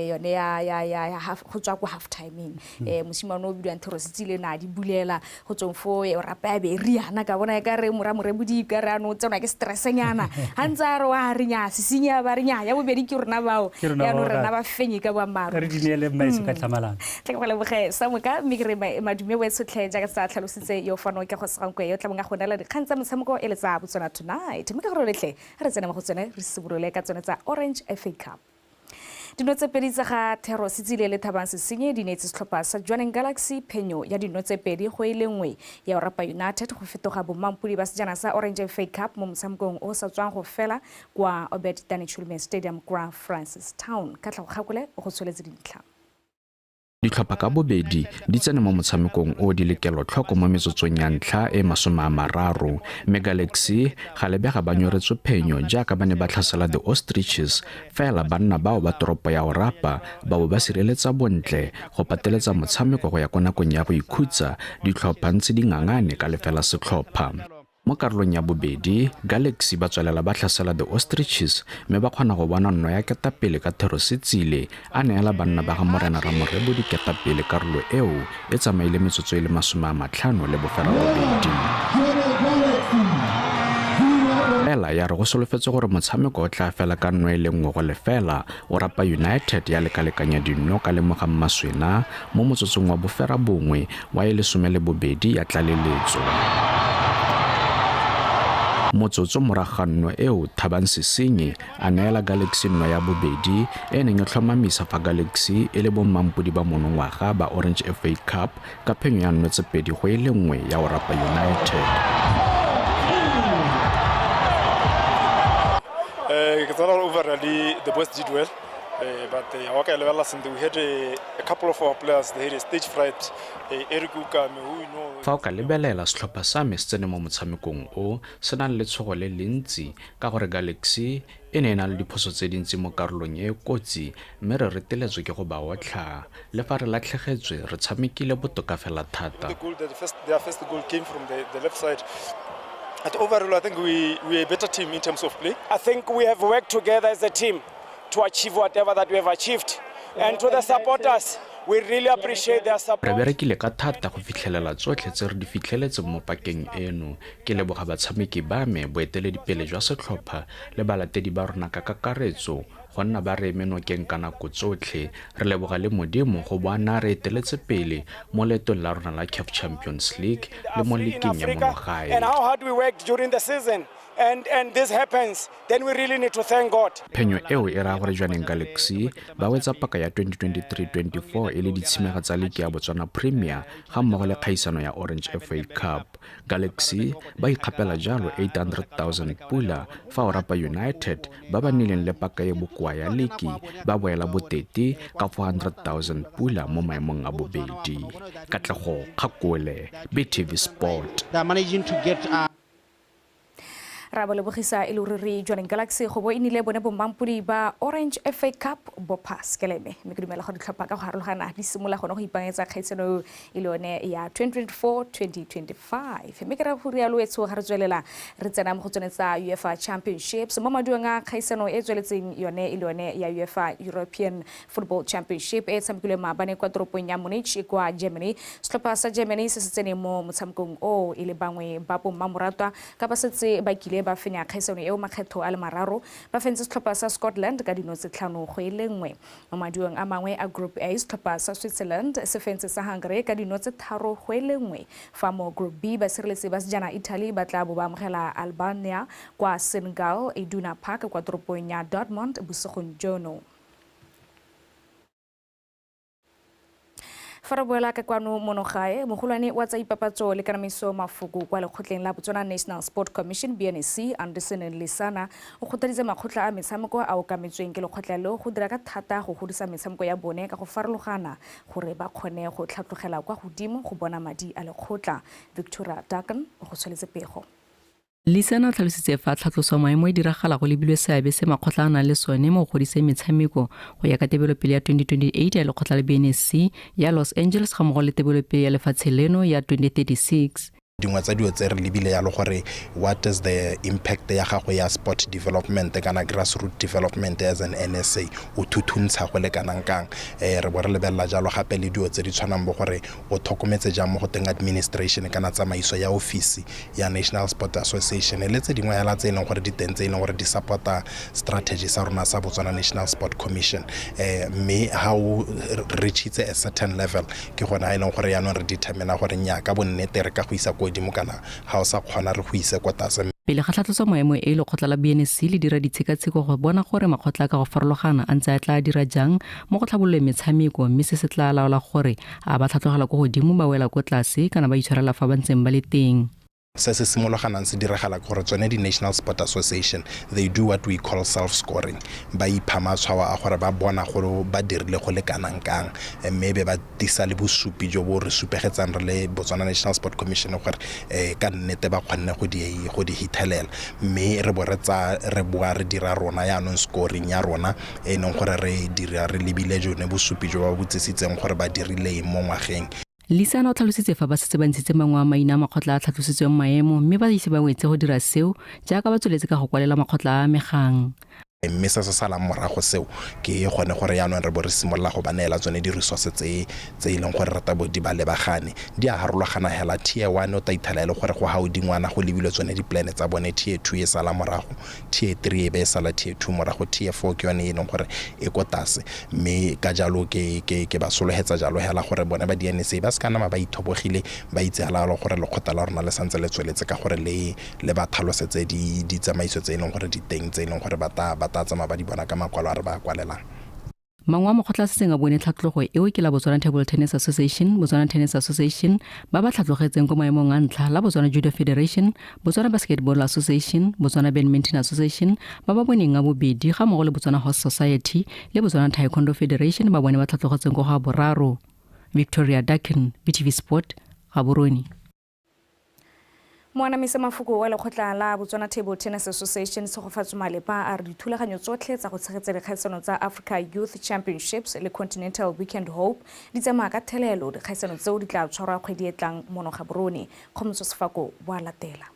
yone ya go tswa go half time mosimane o bidwa Ntero se tsile na di bulela go tsong fo e rapa be riana ka bona ka re moramore bodi ka re ano tsena ke stressnyana hantsa re wa rinya sisinya ba rinya ya bobedi ke rona bao ya no rena ba fenyi ka ba maro re dinele ka tlamalana tle go leboge Samoka migre madume we tsotlhe jaaka tsa tlhalositse yo fano ke go segankwe yo tla nga go nela dikgantsa motshameko e le tsa Botswana Tonight mme ka go letle re tsena mo go tsene re siburole ka tsone tsa Orange FA Cup. Dino tse pedi tsa ga Thero Setsile le Thabang Sesenye di netse setlhopha sa Johannesburg Galaxy phenyo ya dino tse pedi go ile nngwe ya Orapa United go fetoga bomampudi ba sejana sa Orange FA Cup mo motshamekong o sa tswang go fela kwa Obed Tani Chulman Stadium kwa Francis Town ka tla go gakole go tsholetse dintlha. Ditlhopha ka bobedi di tsene mo motshamekong o di lekelo tlhoko mo metsotsong ya ntlha e 30 mme Galaxy ga lebega ba nyoretswe phenyo jaaka ba ne ba tlhasela the Ostriches fela banna bao ba toropo ya Orapa ba bo ba sireletsa bontle go pateletsa motshameko go ya kwa nakong ya go ikhutsa ditlhopha ntse di ngangane ka lefela setlhopha. Mo karolong ya bobedi, Galaxy ba tswelela ba tlhasela the Ostriches mme ba kgona go bona nno ya ketapele ka Thero Setsile a neela banna ba ga Morena Ramorebo diketapele karolo eo e tsamaile metsotso e le 50 le bofelo bobedi. Fela ya re go solofetse gore motshameko o tla fela ka nno e le nngwe go lefela o rapa United ya lekalekanya dinno ka lemoga Maswena mo motsotsong wa bofera bongwe wa 12 ya tlaleletso. Motsotso moraganno eo Thabang Sesenyi a neela Galaxy nno ya bobedi e neng e tlhomamisa fa Galaxy e le bommampodi ba monongwaga ba Orange FA Cup ka phenyo ya nno tse 2-1 ya o rapa United. Ke tsara overall the boys did well, but we had a couple of our players, they had stage fright. Eric Ukame, who you know, fa o ka lebelela setlhopha sa me se tsene mo motshamekong o se nang le tshogo le lentsi ka gore Galaxy e ne e na le diphoso tse dintsi mo karolong e kotsi mme re reteletswe ke go ba otlha le fa re latlhegetswe re tshamekile botoka fela thata. Their first goal came from the left side. But overall, I think we are a better team in terms of play. I think we have worked together as a team to achieve whatever that we have achieved. And to the supporters, we really appreciate their support. Re berekile ka thata go fitlhelela tsotlhe tse re di fitlheletse mo pakeng eno. Ke leboga batshameki ba me, boeteledipele jwa setlhopha le balatedi ba rona ka kakaretso go nna ba re menokeng ka nako tsotlhe. Re leboga le Modimo go bona re eteletse pele mo letong la rona la CAF Champions League le mo lekeng ya monogae. And how hard we worked during the season. And this happens, then we really need to thank God. Phenyo eo e ra gore Jwaneng Galaxy ba wetsa paka ya 2023-24 e le ditshimega tsa ligi ya Botswana Premier ga mmogo le kgaisano ya Orange FA Cup. Galaxy ba ikgapela jalo 800,000 pula fa o rapa United ba ba nileng le paka e bokoa ya ligi ba boela boteti ka 400,000 pula mo maemong a bobedi. Katlego Kgakole, BTV Sport. They are managing to get ra bolebogisa Jwaneng Galaxy go bo inile bone bommampodi ba Orange FA Cup bo pass keleme me ke dumela go ditlhopha ka go harologana di simola gone go ipagetsa kgaitseno ilone ya 2024-2025 me ke ra go rialo etso ga re tswelela re tsena mo go tsonetsa UEFA Championships mo maduong a kgaisano e tsweletseng yone ilone ya UEFA European Football Championship e tshamekile maabane kwa toropong ya Munich kwa Germany. Setlhopha sa Germany se tsene mo motshamekong o ile bangwe ba bommamoratwa ka ba setse ba kile ba fenya kgaisano eo makgetho a le mararo ba fentse setlhopha sa Scotland ka dino tse 5-1 mo maduong a mangwe a Group A. Setlhopha sa Switzerland se fentse sa Hungary ka dino tse 3-1 fa mo Group B ba sireletsi ba sejana Italy ba tla bo ba amogela Albania kwa Senegal Iduna Park kwa toropong ya Dortmund bosegong jono. Faraboela ka kwano monogae mogolwane wa tsa ipapatso le kanamiso mafoko kwa lekgotleng la Botswana National Sport Commission BNC Anderson Lisana o khotaditse makgotla a metshameko a o kametsweng ke lekgotlelo go dira ka thata go godisa metshameko ya bone ka go farologana gore ba kgone go tlhatlogela kwa godimo go bona madi a lekgotla. Victoria Duncan o go tshweletse pego. Lisana tlhalositse fa tlhatloso maemo e diragala go lebilwe seabe se makgotla a nang le sone mo godise metshameko go ya ka tebelopele ya 2028 ya lekgotla la BNC ya Los Angeles ga mmogo le tebelopele ya lefatshe leno ya 2036. Dingwe tsa dio tse re lebile ya le gore what is the impact ya gago ya sport development kana grassroots development as an NSA o thuthuntsha go le kanankang re bo re lebella jalo gape le dio tse di tshwanang bo gore o thokometse jang mo go teng administration kana tsamaiso ya office ya National Sport Association le tse dingwe ya la tse gore di teng tse gore di supporta strategy sa rona sa Botswana National Sport Commission me how reaches a certain level ke gona e leng gore ya no re determine gore nya ka bonnete re ka go isa godimo kana ha o sa kgona re go isa kwa tase. Pele ga tlhatloso maemo e lekgotla la BNC le dira ditshekatsheko go bona gore makgotla ka go farologana a ntse a tla dira jang mo go tlhabololeng metshameko mme se tla laola gore a ba tlhatlogela go godimo ba wela ko tlase kana ba itshwarela fa ba ntseng ba le teng. Se simologanang se diragala gore tsone di National Sport Association they do what we call self-scoring ba ipha matshwao a gore ba bona gore ba dirile go le kanankang mme be ba tisa le bosupi jo bo re supegetsang re le Botswana National Sport Commission gore ka nnete ba kgonne go di hithelela mme re bo re boa re dira rona ya non scoring ya rona neng gore re dira re lebile jone bosupi jo ba botsisitseng gore ba dirile mo ngwageng. Lisana o tlhalositse fa ba setse ba ntshitse mangwe a maina a makgotla a tlhatlositsweng maemo mme ba ise ba ngwetse go dira seo jaaka ba tsweletse ka go kwalela makgotla a amegang. mme se se salang morago seo ke gone gore yaanong re bo re simolola go ba neela tsone di-resource tse e leng gore rata bo di ba lebagane di a harologana hela tier 1 o ta ithala e le gore go gao dingwana go lebilwe tsone di-plane tsa bone tier 2 e sala morago tier 3 e be e sala tier 2 morago tier 4 ke yone e leng gore e ko tase mme ka jalo ke ba sologetsa jalo hela gore bone ba DNSA ba ska nama ba ithobogile ba itse hala gore lekgotla la rona le santse le tsweletse ka gore le ba tlhalosetse di tsamaiso tse e leng gore di teng tse e leng gore ba tsama ba di bona ka makwalo a re ba kwalelang. Mangwe a mokgotla a setseng a bone tlhatlhogo eo ke la Botswana Table Tennis Association, Botswana Tennis Association, ba ba tlhatlhogetseng ko maemong a ntlha la Botswana Judo Federation, Botswana Basketball Association, Botswana Badminton Association, ba ba boneng a bobedi ga mmogo le Botswana Horse Society le Botswana Taekwondo Federation ba bone ba tlhatlhogetseng go ga boraro. Victoria Dakin, BTV Sport, Gaborone. Moanamisa mafoko wa lekgotla la Botswana Table Tennis Association se go fatswa malepa a re dithulaganyo tsotlhe tsa go tshegetsa dikgaisano tsa Africa Youth Championships le Continental Weekend Hope di tsamaya ka thelelo dikgaisano tseo di tla tshwarwa kgwedi e tlang mono Gaborone. Kgomotso Sefako wa latela.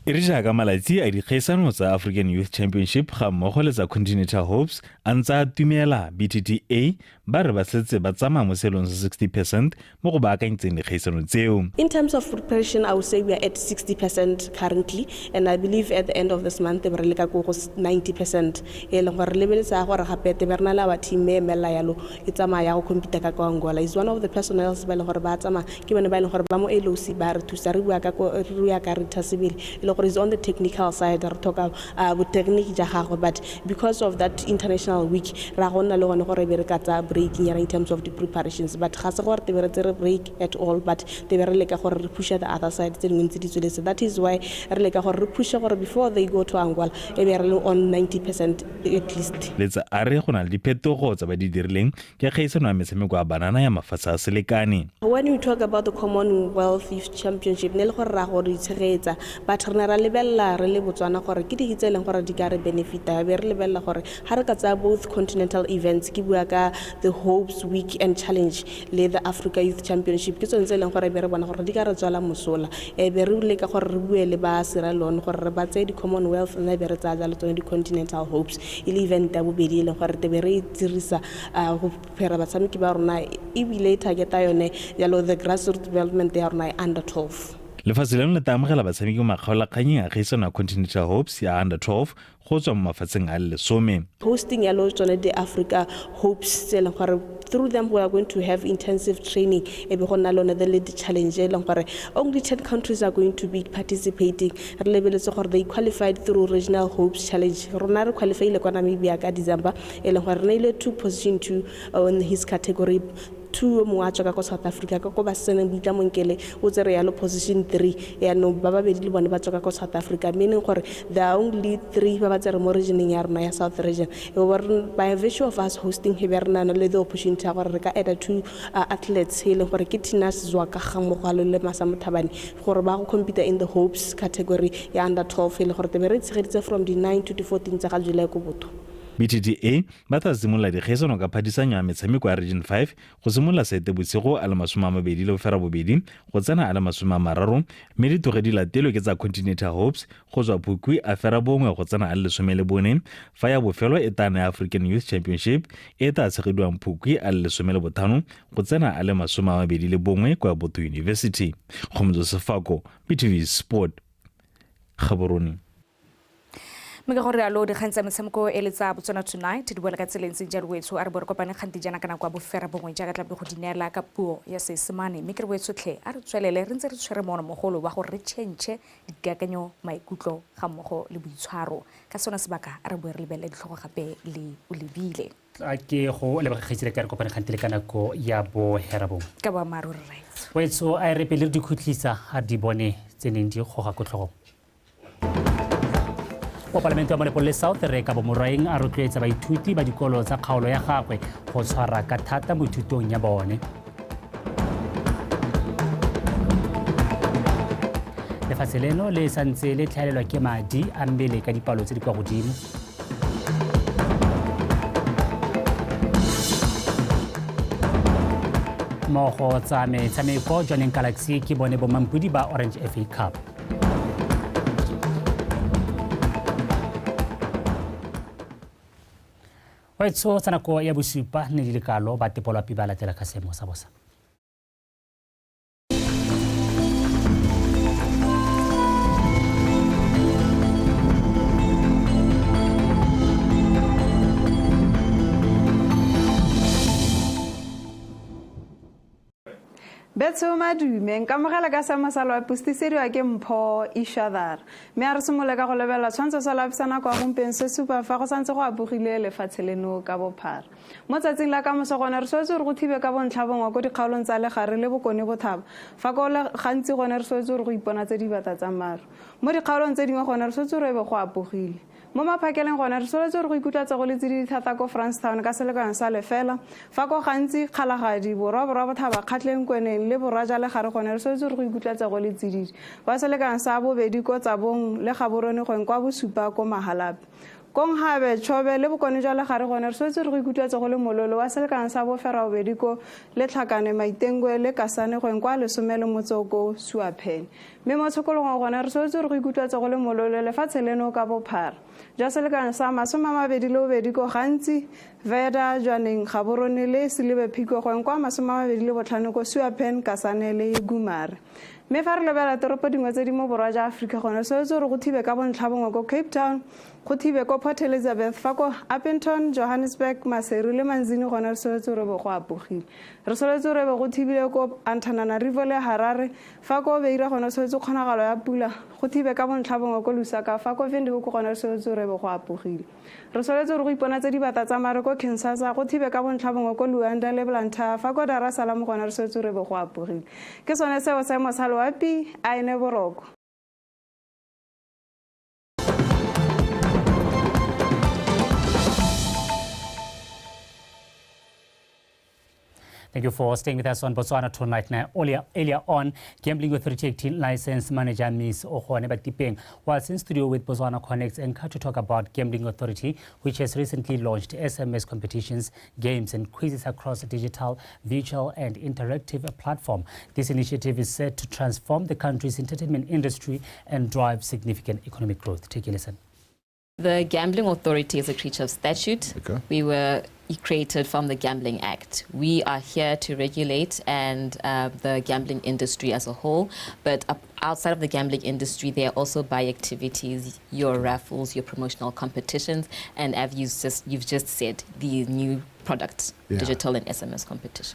E re jaaka malatsi a dikgaisano tsa African Youth Championship ga mmogo le tsa Continental Hopes a ntse a tumela BTTA ba re ba setse ba tsamaya mo selong sa 60% mo go baakantseng dikgaisano tseo. In terms of preparation, I would say we are at 60% currently, and I believe at the end of this month we are like 90%. E leng gore lebeletsa gore gape te berna la wa team e mela yalo e tsamaya ya go compete ka Angola is one of the personnels ba le gore ba tsamaya ke bone ba le gore ba mo LOC ba re thusa re bua ka Rita Sibili is on the technical side re talk about technique ja gagwe, but because of that international week ra gonna le gone gore be re ka tsa breaking in terms of the preparations, but ga se gore te be re break at all, but te be re le ka gore re push the other side tse dingwe tse di tsweletse. That is why re le ka gore re push gore before they go to Angola e be re on 90% at least. Letsa a re go na le diphetogo tsa ba di dirileng ke kgaisano ya metshameko ya banana ya mafatshe a selekane. When we talk about the Commonwealth Youth Championship ne le gore ra go di tshegetsa, but re ra lebella re le Botswana gore ke di itse leng gore di ka re benefita be re lebella gore ha re ka tsa both continental events ke bua ka the Hopes Week and Challenge le the Africa Youth Championship ke tsone tse leng gore be re bona gore di ka re tswala mosola be re le ka gore re bue le ba Sierra Leone gore re ba tse di Commonwealth na be re tsa le tsone di Continental Hopes ile event ya bobedi le gore te be re dirisa go phera batshameki ba rona e bile targeta yone yalo the grassroots development ya rona under 12. Lefatshe leno le tamogela batshameki mo makgaolakganyeng a kgaisano ya Continental Hopes ya under 12 go tswa mo mafatsheng a lesome. Hosting yalo tsone the Africa Hopes tse leng gore through them we are going to have intensive training e be gona lona the lead challenge leng gore only 10 countries are going to be participating. Re lebeletse gore they qualified through regional Hopes challenge. Rona re qualified kwa Namibia ka December e leng gore re ile 2 position 2 in his category. 2 mo a tswa ka South Africa ka go ba sene bitla monkele o tsere yalo position 3 ya no ba babedi le bone ba tswa ka South Africa, meaning gore there are only 3 ba ba tsere mo region ya rona ya South region. By virtue of us hosting Hiberna le the opportunity ya gore re ka add 2 athletes hele gore ke Tina Zwaka ga mogalo le Masamo Thabane gore ba go compete in the Hopes category ya under 12 hele gore te be re tshegeditse from the 9 to the 14 tsa ga July ko boto. BTTA ba tla simolola dikgaisano ka phadisanyo ya metshameko ya Region 5 go simolola Seetebosigo a le 22 le Ferabobedi go tsena a le 30 mme dithoge di latelwe ke tsa Continental Hopes go tswa Phukwi a Ferabongwe go tsena a le 14 fa ya bofelo e tana ya African Youth Championship e tla tshegediwang Phukwi a le 15 go tsena a le 21 kwa Boto University. Kgomotso Sefako, BTV Sport, Gaborone. Mega gore alo di kgantsa metshameko e le tsa Botswana Tonight di boela ka tseleng se jalo wetso a re bo re kopane kganti jana kana kwa bofera bongwe jaaka tla be go dinela ka puo ya Seesemane mme ke re wetso tlhe a re tswelele re ntse re tshwere mono mogolo wa go re tšhentšhe dikakanyo maikutlo ga mmogo le boitshwaro ka sona sebaka a re bo re lebelle ditlhogo gape le o lebile a ke go le ba kgetsile ka re kopane kganti le kana ko ya bo herabong ka ba maruri right wetso a re pele di khutlisa a di bone tseneng di goga go tlhogo. Mo Parlamento ya Monepole South re ka bo moraeng a rotloetsa baithuti ba dikolo tsa kgaolo ya gagwe go tshwara ka thata mo thutong ya bone. Lefatshe leno le santse le tlhaelelwa ke madi a mmele ka dipalo tse di kwa godimo. mo go tsa metshameko Johnny Galaxy ke bone bomampudi ba Orange FA Cup. Waitso tsana ko ya bosupa ne di lekalo ba tepolwa pi ba latela ka semo sa bosa. Betso madume nka mogela ka samasalo a postisediwa ke Mpho Ishadar me a re simole ka go lebela tshwantsho sa lapsana kwa gompeng se supa fa go santse go abogile lefatshe leno ka bophara mo tsatsing la ka moso gone re swetse re go thibe ka bontlhabongwa ko dikgaolong tsa legare le bokone bothaba fa go le gantsi gone re swetse re go ipona tse di bata tsa maru mo dikgaolong tse dingwe gone re swetse re be go abogile mo maphakeleng gone re swetse re go ikutlatsa go le tse thata ko Francetown ka selekano sa lefela fa go gantsi kgalagadi borwa bothaba kgatleng kweneng le boraja le gare gone re swetse re go ikutlatsa go le tsididi wa selekano sa bobedi ko tsabong le gaborone go kwa bosupa ko Mahalape kong habe chobe le bokone jwa le gare gone re swetse re go ikutlatsa go le mololo wa selekano sa bofera bobedi ko le tlhakane maitengwe le kasane go kwa lesomele motsoko Suapen me mo tshokolong gone re swetse re go ikutlatsa go le mololo le fatshe leno ka bophara ja selekano sa masoma mabedi le bobedi ko gantsi Veda jwaneng gaborone le Silebe Phiko go kwa masoma mabedi le botlhano ko Suapen kasane le Gumare me fa re lebela toropo dingwe tse di mo borwa ja Afrika gone swetse re go thibe ka bontlhabongwe ko Cape Town go thibe ko Port Elizabeth fa ko Appleton Johannesburg Maseru le Manzini gone re swetse re be go apogile re swetse re be go thibile ko Antananarivo le Harare fa ko Beira gone swetse kgonagalo ya pula go thibe ka bontlhabongwe ko Lusaka fa ko Windhoek gone re swetse re be go apogile re swetse re go ipona tse di bata tsa mare ko Kinshasa go thibe ka bontlhabongwe ko Luanda le Blantyre fa ko Dar es Salaam gone re swetse re be go apogile ke sone seo sa mosalo wa pi a ene boroko. Thank you for staying with us on Botswana Tonight. Now, earlier on, Gambling Authority Acting License Manager Ms. Ohone Batipeng was in studio with Botswana Connects and to talk about Gambling Authority, which has recently launched SMS competitions, games and quizzes across a digital, virtual and interactive platform. This initiative is set to transform the country's entertainment industry and drive significant economic growth. Take a listen. The Gambling Authority is a creature of statute. Okay. We were created from the Gambling Act. We are here to regulate and the gambling industry as a whole, but outside of the gambling industry, there are also buy activities, your raffles, your promotional competitions, and as you've just said, the new products, digital and SMS competition.